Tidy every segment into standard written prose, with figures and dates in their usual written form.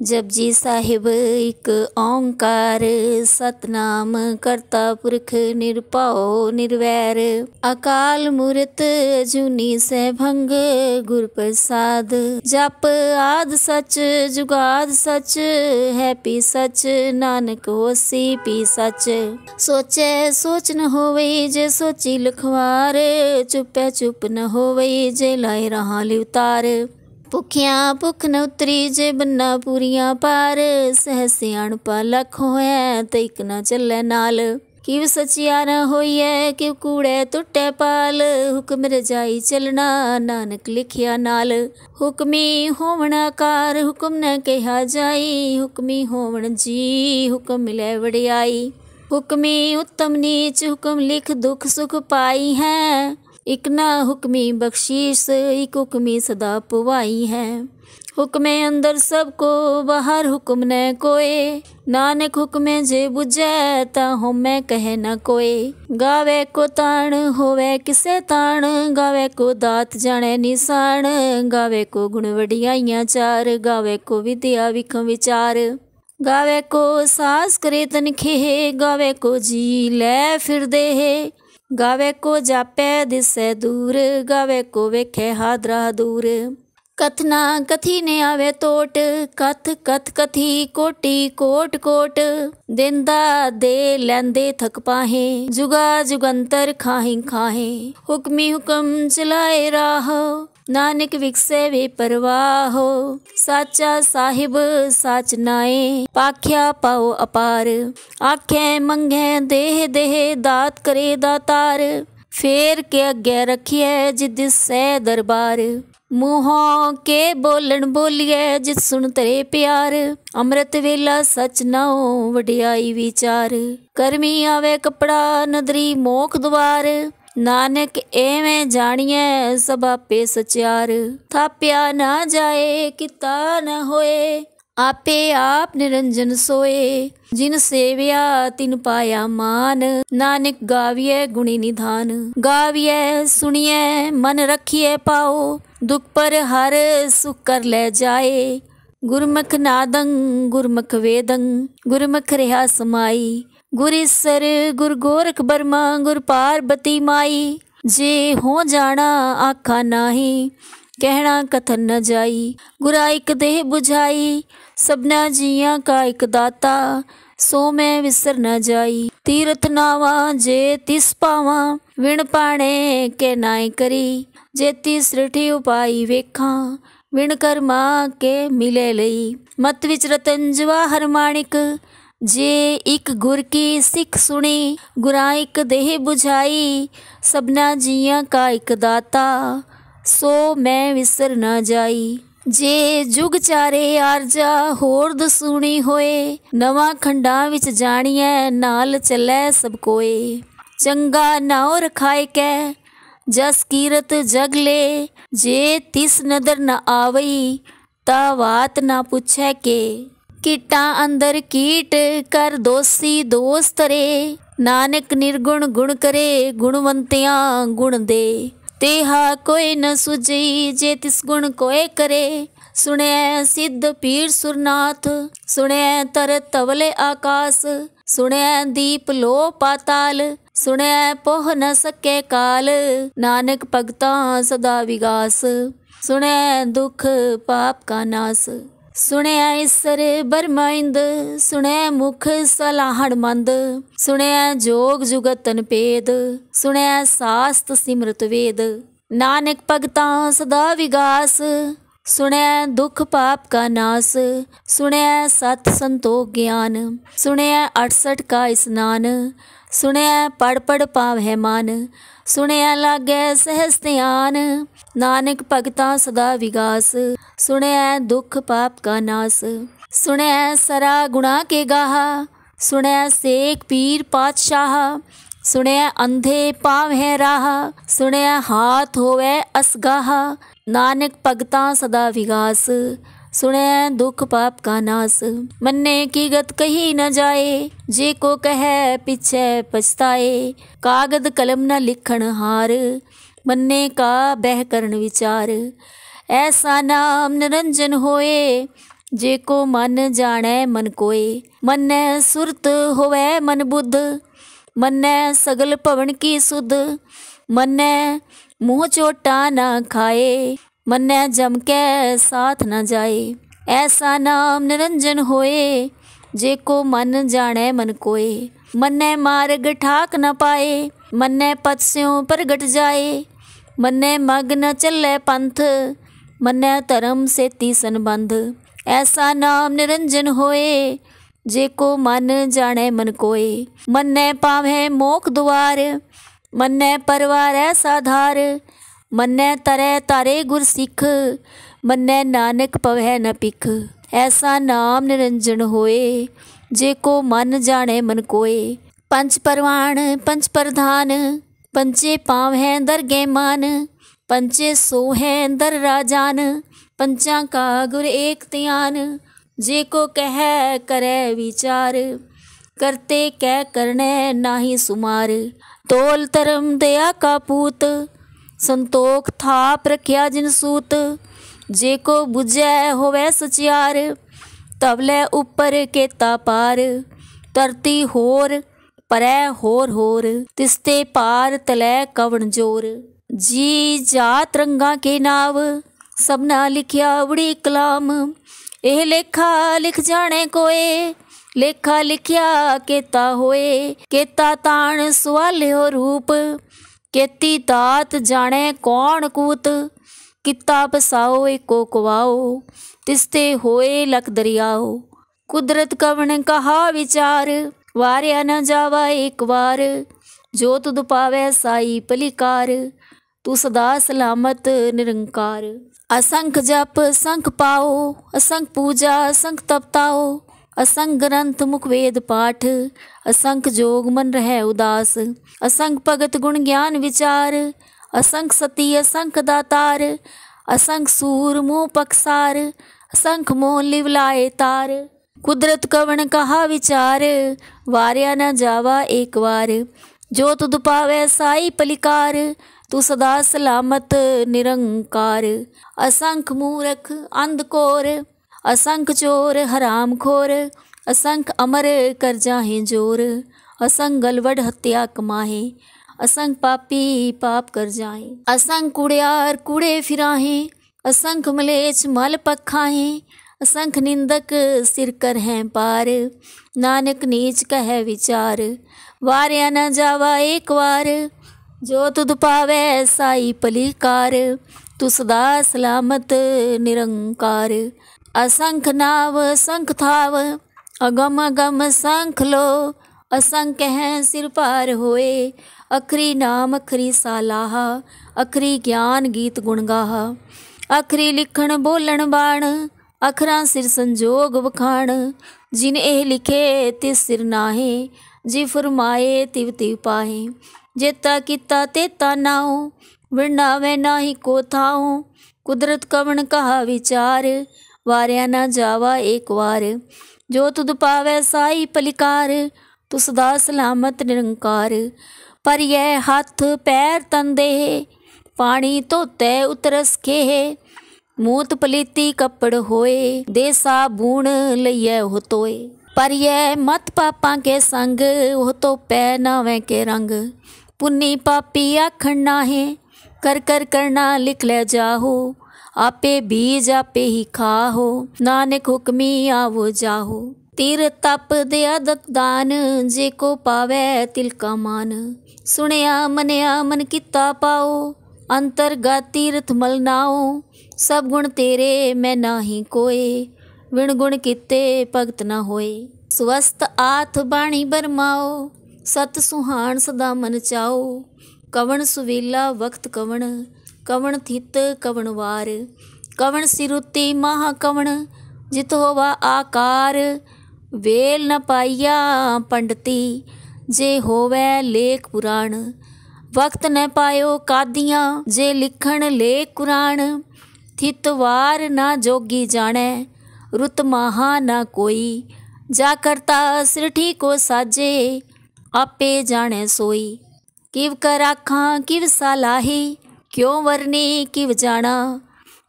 जपजी साहिब एक ओंकार सतनाम करता पुरख निरभउ निर्वैर अकाल मूरत जुनी सहभंग गुर प्रसाद जप आद सच जुगाद सच है पी सच नानक होसी पी सच सोचे सोच न होवे जे सोची लिखवार चुपे चुप न होवे जे लाए रहा लिवतार भुखिया भुख न उतरी जे बन्ना पूरियां पार सह सियाणपा लख होए ते इक न चले नाल किव सचिया न होइए किव कूड़े टुटे पाल हुक्म रजाई चलना नानक लिखिया नाल हुक्मी होवण आकार हुक्म न कहा जाई हुक्मी होवण जी हुक्म मिले वड़ियाई हुक्मी उत्तम नीच हुक्म लिख दुख सुख पाई है इक ना हुक्मी बख्शीश इक हुक्मी सदा पुवाई है हुक्मे अंदर सबको बाहर हुक्म न कोए नानक हुक्मे जे बुझे ता होमे कहे न कोए गावे को ताण होवे किसे ताण गावे को दात जाने निशान गावे को गुण वडियाइयां चार गावे को विद्या विखम विचार गावे को सास करे तनखे गावे को जी ले फिर दे गावे को जापे दिसे दूर गावे को वेखे हादरा दूर कथना कथी ने आवे तोट कथ कथ कथी कोटि कोट कोट देंदा दे लेंदे थक पाहे जुगा जुगंतर खाही खाहे हुक्मी हुक्म चलाए राह नानक विकसे वे परवाह हो साचा साहिब साच नाए पाख्या पाओ अपार आखे मंगे देह देह दात करे दातार फेर के अगे रखिए जिद से दरबार मुँहों के बोलन बोलिए जित सुन तेरे प्यार अमृत वेला सच नाओ वडियाई विचार करमी आवे कपड़ा नदरी मोख द्वार नानक एवें जानिए सब आपे सचार थाप्या ना जाए किता न होए आपे आप निरंजन सोए जिन सेविया तिन पाया मान नानक गाविए गुणी निधान गाविए सुनिए मन रखिए पाओ दुख पर हर सुख कर ले जाए गुरमुख नादंग गुरमुख वेदंग गुरमुख रहा समाई गुरीसर गुर गोरख बर्मा गुर पार्वती माई जे हो जाना आखा नाही कहना कथन न जाई गुरा एक देह बुझाई सबना जिया का एक दाता सो मैं विसर न जाई तीरथ नावा जे तिस पावा विण पाणे के नाय करी जे तिस रिठी उपाई वेखा विण कर्मा के मिले लई मत विच रतन जवाहर माणिक जे एक गुर की सिख सुनी गुरा एक देह बुझाई सबना जिया का एक दाता सो मैं विसर न जाई जे जुग चारे आरजा होर सुनी होए नवा खंडा विच जानिए नाल चले सब कोए चंगा नाव रखाए कै जस कीरत जग ले जे तिस नदर न आवई ता वात ना पूछे के कीटा अंदर कीट कर दोषी दोष तरे नानक निर्गुण गुण करे गुणवंतियां गुण दे तेहा कोई न सुझी जे तिस गुण कोय करे सुने सिद्ध पीर सुरनाथ सुने तर तवले आकाश सुने दीप लो पाताल सुने पोह न सके काल नानक भगता सदा विगास सुने दुख पाप का नाश सुने ईसर बरमाइंद सुने मुख सलाहण मंद सुने जोग जुगतन पेद सुने सास्त सिमरत वेद नानक भगता सदा विगास सुने दुख पाप का नाश सुने सत संतोख ज्ञान सुने 68 का स्नान सुने पढ़ पढ़ पावै मान सुने लागे सहज ध्यान नानक भगता सदा विगास सुने दुख पाप का नाश सुने सरा गुणा के गाहा सुने सेक पीर पातशाह सुने अंधे पावै राह सुने हाथ होवे असगाहा नानक भगता सदा विगास सुने दुख पाप का नाश मन्ने की गत कही न जाए जे को कहे पीछे पछताए कागद कलम न लिखण हार मन्ने का बह करन विचार ऐसा नाम निरंजन होए जे को मन जाने मन कोय। मन्नै सुरत होवे मन बुद्ध, मन्नै सगल भवन की सुध। मन्नै मुँह चोटा ना खाए, मन्नै जम के साथ न जाए। ऐसा नाम निरंजन होए, जे को मन जाने मन कोय। मन्नै मार्ग ठाक न पाए, मन्नै पथ स्यों प्रगट जाए। मन्नै मग न चले पंथ, मन्नै धर्म सेती संबंध। ऐसा नाम निरंजन होए, जे को मन जाने मन कोय। मन्नै पावे मोख द्वार, मन्नै परवार साधार। मन्नै तरै तारे गुर सिख, मन्नै नानक पवै न पिख। ऐसा नाम निरंजन होए, जे को मन जाने मन कोय। पंच परवान पंच प्रधान, पंचे पाँव हैं दरगे मान। पंचे सो हैं दर राजान, पंचा का गुर एक त्यान। जे को कह करे विचार, करते कह करने नाही सुमार। तोल धर्म दया का पूत, संतोख थाप रखिया जिन सूत। जे को बुझै होवे सचियार, तबले ऊपर केता पार। तरती होर परै होर होर, तिसते पार तलै कवन जोर। जी जात रंगा के नाव, सबना लिखिया बड़ी कलाम। एह लेखा लिख जाने कोय, लेखा लिखिया केता होए। केता ताण सवाल्यो रूप, केती तात जाने कौन कूत। किता बसाओ एको कुवाओ, तिसते होए लख दरियाओ। कुदरत कवन कहा विचार, वार्या न जावा एक बार। जो तुद पावै साई पलिकार, तू सदा सलामत निरंकार। असंख जप संख पाओ, असंख पूजा असंख तपताओ। असंख ग्रंथ मुख वेद पाठ, असंख जोग मन रहे उदास। असंख भगत गुण ज्ञान विचार, असंख सती असंख दातार। असंख सूर मुँह पकसार, असंख मोह लिवलाए तार। कुदरत कवन कहा विचार, वार्या न जावा एक बार। जो तुद पावै साई पलिकार, तू सदा सलामत निरंकार। असंख मूर्ख अंधकोर, असंख चोर हराम खोर। असंख अमर कर जाहे जोर, असंख गलवड हत्या कमाहे। असंख पापी पाप कर जाए, असंख कुड़ियार कूड़े फिराहे। असंख मलेच मल पखाहे, असंख निंदक सिर कर हैं पार। नानक नीच कह विचार, वार्या न जावा एक बार। जो तुद पावै साई पलिकार, तू सदा सलामत निरंकार। असंख नाव असंख थाव, अगम अगम संख लो। असंख हैं सिर पार होए, अखरी नाम अखरी सालाहा। अखरी ज्ञान गीत गुण गाहा, अखरी लिखण बोलन बाण। अखरां सिर संजोग वखाण, जिन एह लिखे तिस सिर नाहे। जी फरमाए तिव तिव पाहे, जेता किता तेता नाओ। विरनावे नाही को थाओ, कुदरत कवन कहा विचार। वार्या न जावा एक बार। जो तुद पावै साई पलिकार, तू सदा सलामत निरंकार। पर यह हाथ पैर तन देह, पानी धोते उतरस खेह। मूत पलीती कपड़ होए, दे साबुन लइए हो तोए। पर यह मत पापां के संग, हो तो पै नावे के रंग। पुन्नी पापी आखण नाहे, कर कर करना लिख ले जाहो। आपे बीज आपे ही खाहो, नानक हुक्मी आवो जाहो। तीर तप दया दान, जे को पावै तिल का मान। सुनया मनया मन किता पाओ, अंतरगत तीर्थ मल नाओ। सब गुण तेरे मैं नाही कोय, विण गुण किते भगत न होए। स्वस्थ आथ बाणी बरमाओ, सत सुहान सदा मन चाओ। कवन सुवेला वक्त कवन, कवन थित कवन वार। कवन सिरुति महा कवन, जित होवा आकार। वेल न पाइया पंडती, जे होवै लेख पुराण। वक्त न पायो कादियाँ, जे लिखण लेख कुरान। थित वार ना जोगी जाने, रुत महा ना कोई। जा करता सिरठी को साजे, आपे जाने सोई। किव कर आखां किव सालाही, क्यों वरनी किव जाना।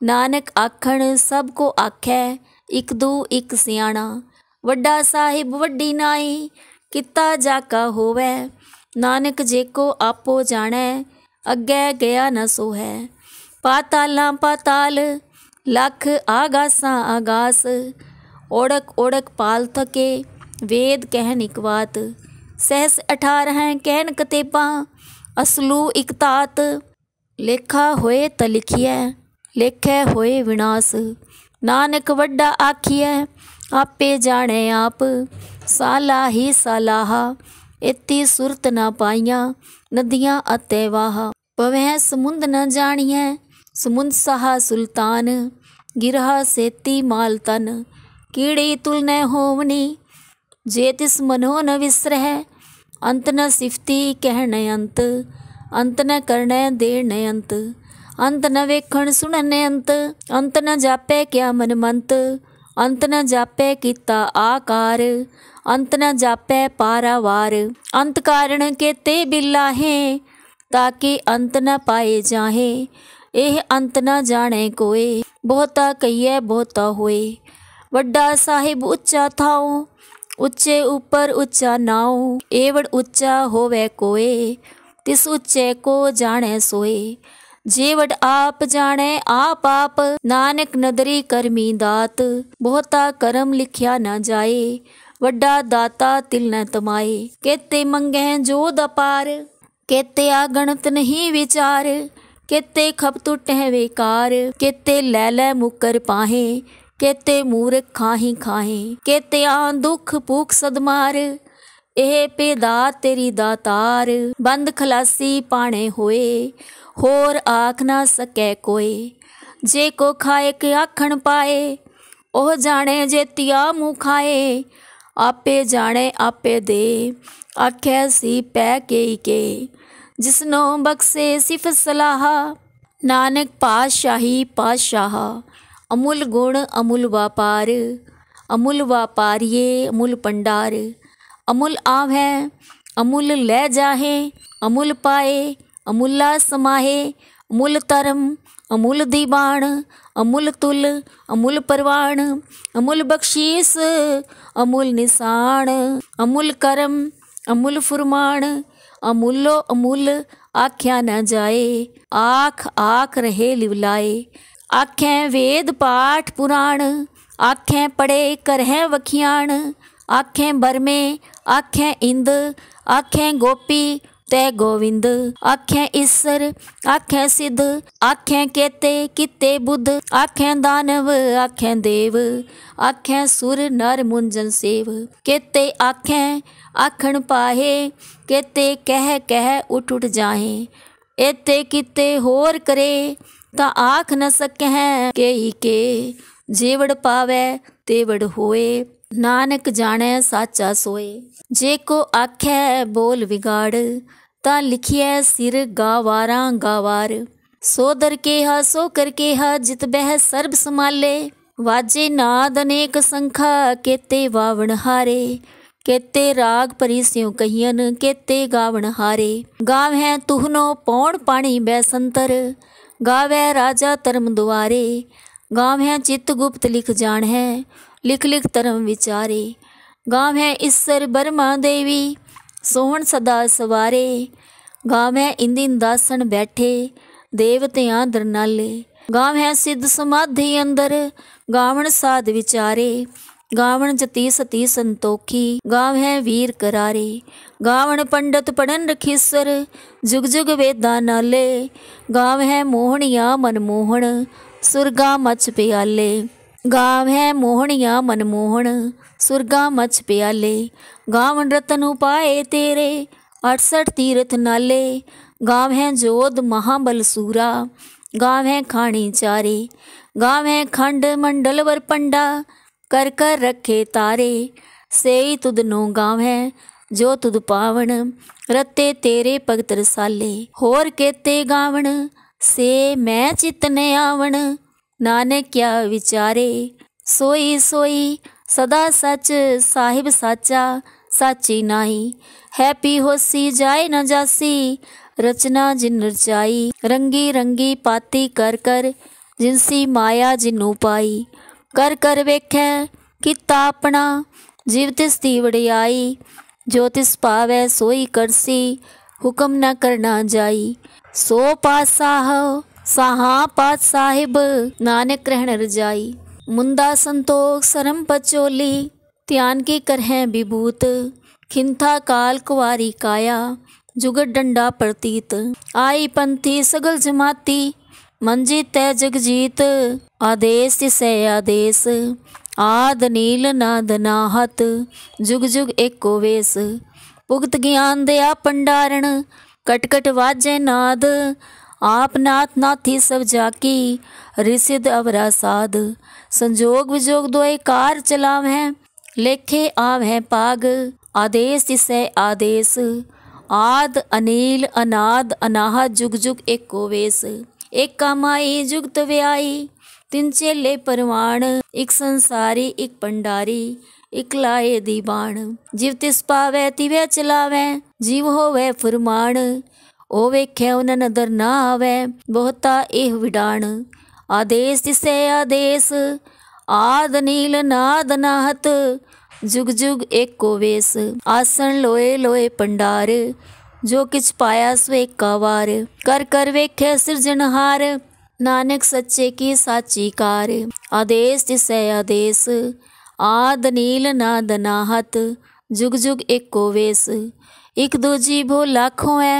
नानक आखण सब को आखै, इक दू इक सियाणा, वड्डा साहिब वड्डी नाई, किता जाका होवै। नानक जेको आपो जाणै, अग्गै गया न सोहै। पातालां पाताल, लख आगासां आगास, ओड़क ओड़क पाल थके, वेद कहन इक बात। सहस 18 कहन कतेबां, असलू इक तात। लेखा होए त लिखिए, लेखै होए विनाश। नानक वड्डा आखिए, आपे जाने आप। साला ही सालाहा, इति सुरत ना पाइयां, नदियां अते वाहा। पवह समुंद न जानिए, समुंद सहा सुल्तान। गिरहा सेती माल तन, कीड़ी तुल न होवनी। जे तिस मनो न विसरह, अंत न सिफती कहण अंत। अंत न करने देण अंत, अंत न वेखण सुनन अंत। अंत न जापै क्या मन मंत, अंत न जापै कीता आकार। अंत न जापै पारावार, अंत कारण केते बिलाहे, ताकि अंत न पाए जाहे। एह अंत न जाने कोय, बहुता कहिए बहुता होए। वड्डा साहिब उच्चा थाओ, उच्चे ऊपर उच्चा नाओ। एवड़ उच्चा होवे कोय, तिस उच्चे को जाने सोए। जेवड़ आप जाने आप आप, नानक नदरी करमी दात। बहुता करम लिखिया न जाए, वड्डा दाता तिल न तमाए। केते मंगे जोद अपार, केते आगणत नहीं विचार। केते खप टूटे बेकार, केते लै लै मुकर पाहे। केते मूर्ख खाही खाहे, केते आन दुख भूख सदमार। एह पेदात तेरी दातार, बंद खलासी पाने होए। होर आख ना सकै कोय, जे को खाए के आखण पाए। ओह जाने जेतिया मुँह खाए, आपे जाने आपे दे। आखे सी पै के, जिसनो बख्शे सिफ सलाहा। नानक पातशाही पातशाह, अमूल गुण अमूल व्यापार। अमूल व्यापारिये अमूल भंडार, अमूल आवै अमूल लै जाहे। अमूल पाए अमूला समाहे, अमूल धर्म अमूल दीवान। अमूल तुल अमूल परवान, अमूल बख्शीस अमूल निशान। अमूल करम अमूल फुरमान, अमूलो अमूल आख्या न जाए। आख आख रहे लिवलाए, आखें वेद पाठ पुराण। आखें पढ़े करहे वखियाण, आखें बरमे आखें इंद। आखें गोपी तै गोविंद, आखें ईसर आखें सिद्ध। आखें केते किते बुद्ध, आखें दानव आखें देव। आखें सुर नर मुंजन सेव, केते आखें आखण पाहे। केते कह कह उठ उठ जाहे, एते किते होर करे। ता आख न सकह के, जेवड़ पावै तेवड़ होए। नानक जाने साचा सोए, जेको आखे बोल विगाड़। ता लिखिए सिर गावारा गावार। सोदर केहा सो कर केहा, जित बह सर्ब संभाले। वाजे नाद अनेक संखा, केते वावण हारे। केते राग परिस्यों कहियन, केते गावण हारे। गावै तुहनो पौण पाणी बैसंतर, गावै राजा धर्म दुआरे। गावै चित गुप्त लिख जान है, लिख लिख धर्म विचारे। गावै ईसर बर्मा देवी, सोहन सदा सवारे। गावै इंदिन दासन बैठे, देवतियां दरनाले। गावै सिद्ध समाधि अंदर, गावण साध विचारे। गावण जती सती संतोखी, गावै वीर करारे। गावण पंडित पढ़न रखीसर, जुग जुग वेदा नाले। गावै मोहनिया मनमोहन, सुरगा मच प्याले। गावै मोहनिया मनमोहन, सुरगा मच प्याले। गावण रतन उपाए तेरे, 68 तीरथ नाले। गावै जोध महाबल सूरा, गावै खाणी चारे। गावै खंड मंडल वर पंडा, कर कर रखे तारे। सेई तुद नो गावै, जो तुद पावण। रते तेरे भगत रसाले, होर केते गावण। से मैं चित ने आवण, नानक क्या विचारे। सोई सोई सदा सच, साहिब साचा साची नाई। है पी होसी जाए न जासी, रचना जिन रचाई। रंगी रंगी पाती कर कर, जिनसी माया जिनू पाई। कर कर वेखै किता अपना, जीव तिस दी वडियाई। जो तिस पावै सोई करसी, हुक्म न करना जाई। सो पातशाह साहा पात साहिब, नानक रहन रजाई। मुंदा संतोख सरम पचोली, ध्यान की करहै विभूत। खिंथा काल कुवारी काया, जुगत डंडा प्रतीत। आई पंथी सगल जमाती, मंजी तय जगजीत। आदेश तिसै आदेश, आद नील नाद नाहत। जुग जुग एको वेश, भुगत ज्ञान दया पंडारण। कट कट वाजै नाद, आप नाथ नाथी सब जाकी। ऋषिद अवरा साध, संजोग विजोग दोए कार चलावै। लेखे आवै पाग, आदेश तिसै आदेश। आद अनील अनाद अनाहत, जुग जुग एको वेश। एक कामाई जुगत व्याई, तिन चेले परवान। एक संसारी एक पंडारी, एक लाए दीवान। जीव तिस पावै तिवै चलावै, जीव होवै फुरमान। ओ वेख्या उन नदर ना आवै, बहुता एह विडाण। आदेश तिसै आदेश, आद नील नाद नाहत। जुग जुग एको वेश, आसन लोए लोए पंडार। जो किछ पाया सो एका वार, कर कर वेख्या सिरजनहार। नानक सच्चे की साची कार। आदेश तिसै आदेश, आद नील नाद नाहत। जुग जुग एको वेश, एक दूजी भो लाखों है।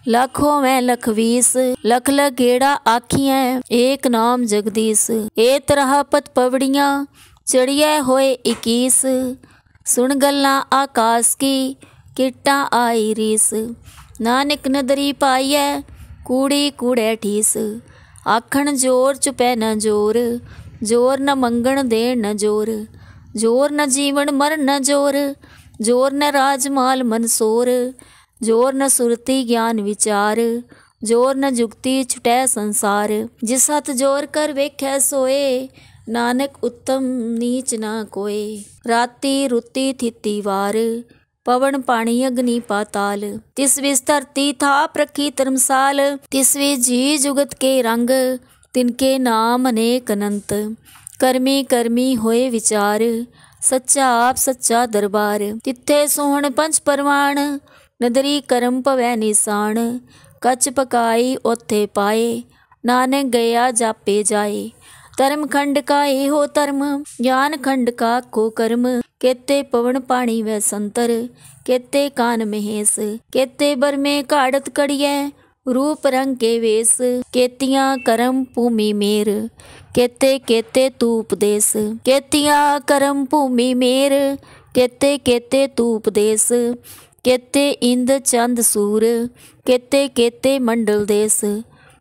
लाखों में लख वीस, लख लगेड़ा आखियां। एक नाम जगदीश, ए तरह पत पवड़ियां। चढ़िया होए 21, सुन गल्ला आकाश की। किट्टा आई रीस, नानक नदरी पाइयै। कूड़ी कूड़े ठीस, आखण जोर चुपै न जोर। जोर न मंगण देण न जोर, जोर न जीवन मर न जोर। जोर न राजमाल मनसोर, जोर न सुरती ज्ञान विचार। जोर न जुगती छुटै संसार, जिस हथ जोर कर वेख्या सोए। नानक उत्तम नीच ना कोय। राती रुती थिती वार, पवन पानी अग्नि पाताल। तिस विस धरती था प्रखी धर्मसाल। तिसवी जी जुगत के रंग, तिनके नाम अनेक अनंत। कर्मी कर्मी होए विचार, सच्चा आप सच्चा दरबार। तिथे सोहण पंच परवान, नदरी करम पवै निशान। कच पकाई ओथे पाए, नानक गया जापे जाए। धर्म खंड का एहो धर्म, ज्ञान खंड का को कर्म। केते पवन पानी व संतर, केते कान महेश। केते बर में काढ़त कड़ियै, रूप रंग के वेश। केतियां करम भूमि मेर, केते केते तू उपदेश। केतियां करम भूमि मेर, केते केते तू उपदेश। केते इंद चंद सूर, केते केते मंडल देश।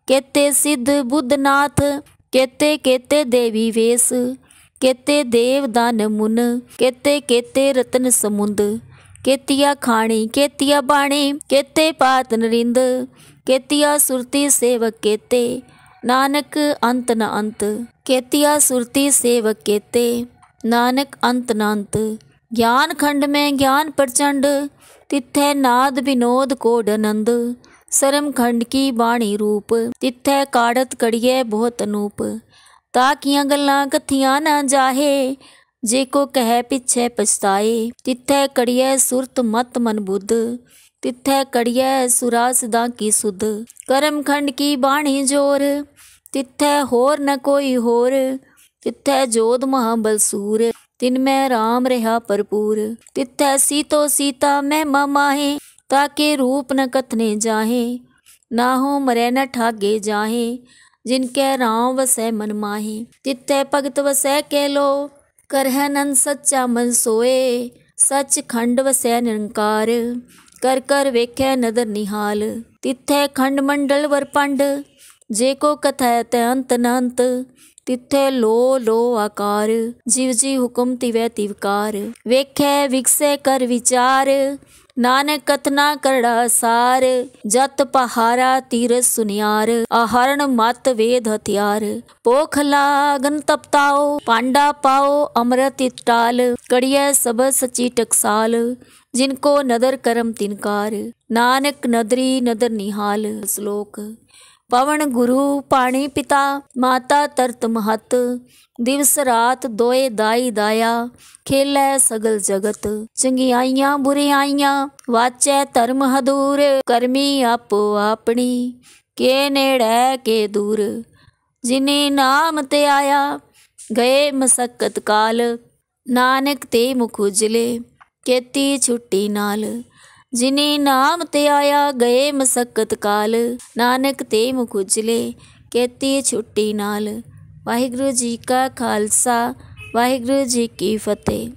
केते सिद्ध बुद्धनाथ, केते केते देवी वेश। केते देव दान मुन, केते केते रतन समुंद। केतिया खाणी केतिया बाणी, केते पात नरिंद। केतिया सुरती सेवक केते, नानक अंत न अंत। केतिया सुरती सेवक केते, नानक अंत न अंत। ज्ञान खंड में ज्ञान प्रचंड, तिथै नाद विनोद कोड आनंद। सरम खंड की बाणी रूप, तिथै काढ़त कड़ियै बहुत अनूप। ताकियां गल्लां कथियां न जाहे, जेको कह पिछै पछताए। तिथै कड़ियै सुरत मत मन बुद्ध, तिथै कड़ियै सुरा सिदा की सुध। करम खंड की बाणी जोर, तिथै होर न कोई होर। तिथै जोध महाबल सूर, तिनमें राम रहा भरपूर। तिथै सीतो सीता महिमा माहे, ताके रूप न कथने जाहे। नाहो मरै न ठागे जाहे, जिनके राम वसै मन माहे। तिथै भगत वसै के लो, करहै नंद सच्चा मन सोए। सच खंड वसै निरंकार, कर कर वेख्यै नदर निहाल। तिथै खंड मंडल वर पंड, जेको कथै तै अंत न अंत। तिथै लो लो आकार, जीव जी हुक्म तिवै तिवकार। वेख्यै विकसै कर विचार, नानक कथना करड़ा सार। जत पहारा तीरथ सुनियार, आहरण मत वेद हथियार। पोख लागन तपताओ, पांडा पाओ अमृत टाल। कड़ियै सबद सची टकसाल, जिनको नदर करम तिनकार। नानक नदरी नदर निहाल। श्लोक। पवन गुरु पाणी पिता, माता तरत महत। दिवस रात दोए दाई दाया, खेलै सगल जगत। चंगियाइयां बुरियाइयां वाचै धर्म हदूर, करमी आपो आपनी के नेड़ै के दूर। जिने नाम ते आया गए मसक्कत काल, नानक ते मुख उजले केती छुट्टी नाल। जिने नाम ते आया गए मसक्कत काल, नानक ते मुख उजले केती छुट्टी नाल। वाहिगुरु जी का खालसा, वाहिगुरु जी की फतेह।